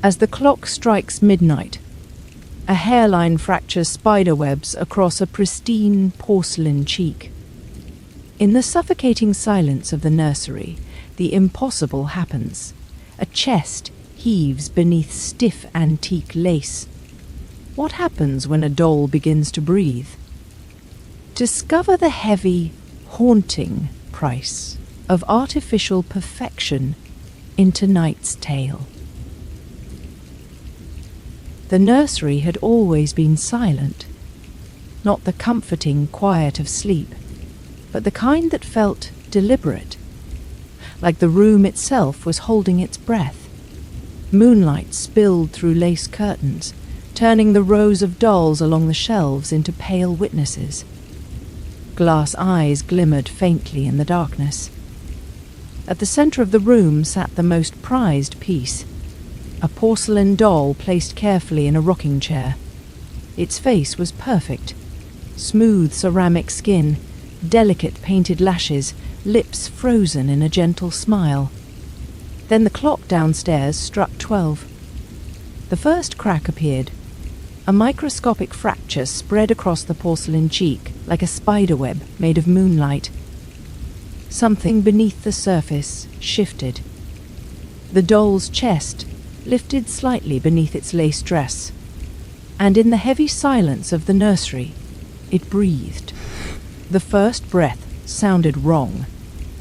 As the clock strikes midnight, a hairline fractures spiderwebs across a pristine porcelain cheek. In the suffocating silence of the nursery, the impossible happens. A chest heaves beneath stiff antique lace. What happens when a doll begins to breathe? Discover the heavy, haunting price of artificial perfection in tonight's tale. The nursery had always been silent, not the comforting quiet of sleep, but the kind that felt deliberate, like the room itself was holding its breath. Moonlight spilled through lace curtains, turning the rows of dolls along the shelves into pale witnesses. Glass eyes glimmered faintly in the darkness. At the center of the room sat the most prized piece, a porcelain doll placed carefully in a rocking chair. Its face was perfect. Smooth ceramic skin, delicate painted lashes, lips frozen in a gentle smile. Then the clock downstairs struck 12. The first crack appeared. A microscopic fracture spread across the porcelain cheek like a spiderweb made of moonlight. Something beneath the surface shifted. The doll's chest lifted slightly beneath its lace dress, and in the heavy silence of the nursery, it breathed. The first breath sounded wrong.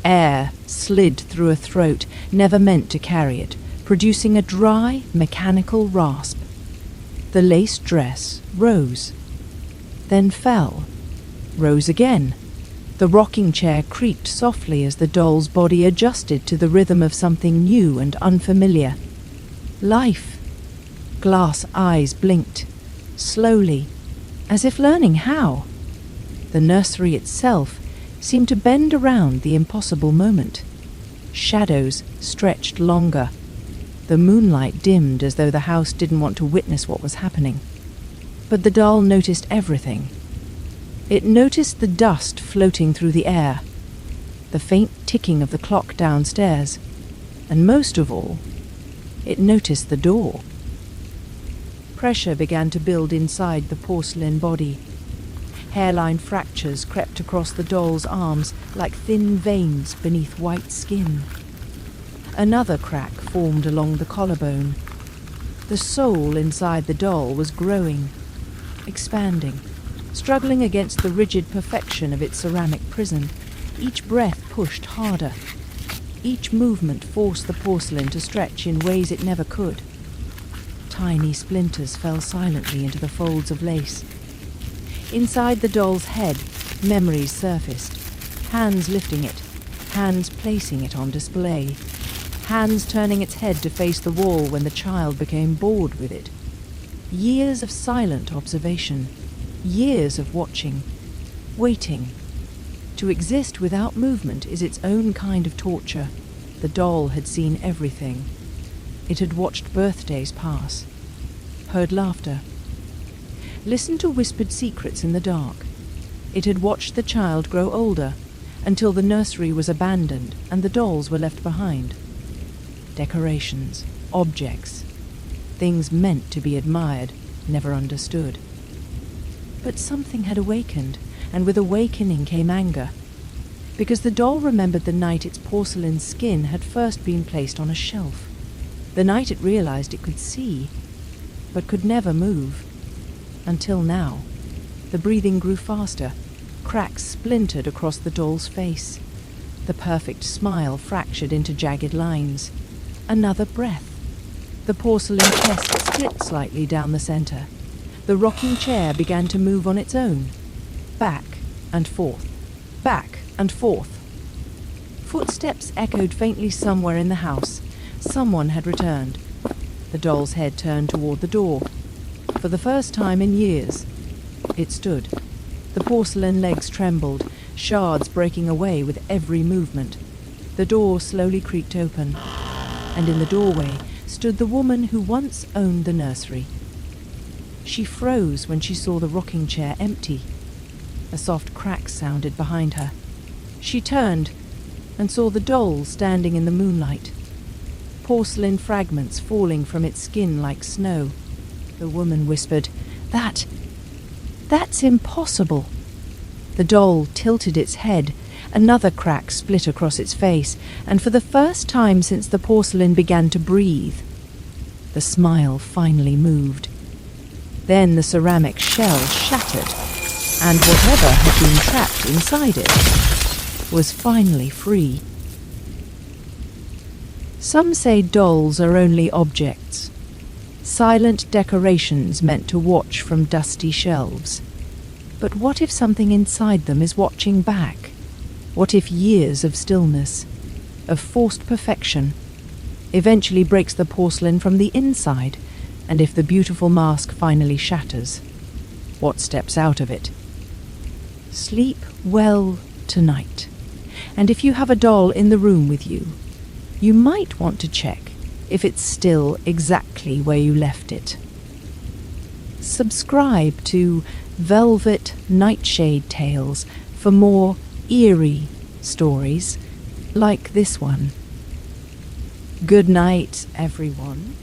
Air slid through a throat never meant to carry it, producing a dry, mechanical rasp. The lace dress rose, then fell, rose again. The rocking chair creaked softly as the doll's body adjusted to the rhythm of something new and unfamiliar. Life. Glass eyes blinked, slowly, as if learning how. The nursery itself seemed to bend around the impossible moment. Shadows stretched longer. The moonlight dimmed as though the house didn't want to witness what was happening. But the doll noticed everything. It noticed the dust floating through the air, the faint ticking of the clock downstairs, and most of all, it noticed the door. Pressure began to build inside the porcelain body. Hairline fractures crept across the doll's arms like thin veins beneath white skin. Another crack formed along the collarbone. The soul inside the doll was growing, expanding, struggling against the rigid perfection of its ceramic prison. Each breath pushed harder. Each movement forced the porcelain to stretch in ways it never could. Tiny splinters fell silently into the folds of lace. Inside the doll's head, memories surfaced. Hands lifting it, hands placing it on display, hands turning its head to face the wall when the child became bored with it. Years of silent observation, years of watching, waiting. To exist without movement is its own kind of torture. The doll had seen everything. It had watched birthdays pass, heard laughter, listened to whispered secrets in the dark. It had watched the child grow older, until the nursery was abandoned and the dolls were left behind. Decorations, objects, things meant to be admired, never understood. But something had awakened, and with awakening came anger, because the doll remembered the night its porcelain skin had first been placed on a shelf, the night it realized it could see, but could never move. Until now. The breathing grew faster. Cracks splintered across the doll's face. The perfect smile fractured into jagged lines. Another breath. The porcelain chest split slightly down the center. The rocking chair began to move on its own. Back and forth. Back and forth. Footsteps echoed faintly somewhere in the house. Someone had returned. The doll's head turned toward the door. For the first time in years, it stood. The porcelain legs trembled, shards breaking away with every movement. The door slowly creaked open, and in the doorway stood the woman who once owned the nursery. She froze when she saw the rocking chair empty. A soft crack sounded behind her. She turned and saw the doll standing in the moonlight. porcelain fragments falling from its skin like snow. The woman whispered, That's impossible." The doll tilted its head. Another crack split across its face, and for the first time since the porcelain began to breathe, the smile finally moved. Then the ceramic shell shattered, and whatever had been trapped inside it was finally free. Some say dolls are only objects, silent decorations meant to watch from dusty shelves. But what if something inside them is watching back? What if years of stillness, of forced perfection, eventually breaks the porcelain from the inside? And if the beautiful mask finally shatters, what steps out of it? Sleep well tonight. And if you have a doll in the room with you, you might want to check if it's still exactly where you left it. Subscribe to Velvet Nightshade Tales for more eerie stories like this one. Good night, everyone.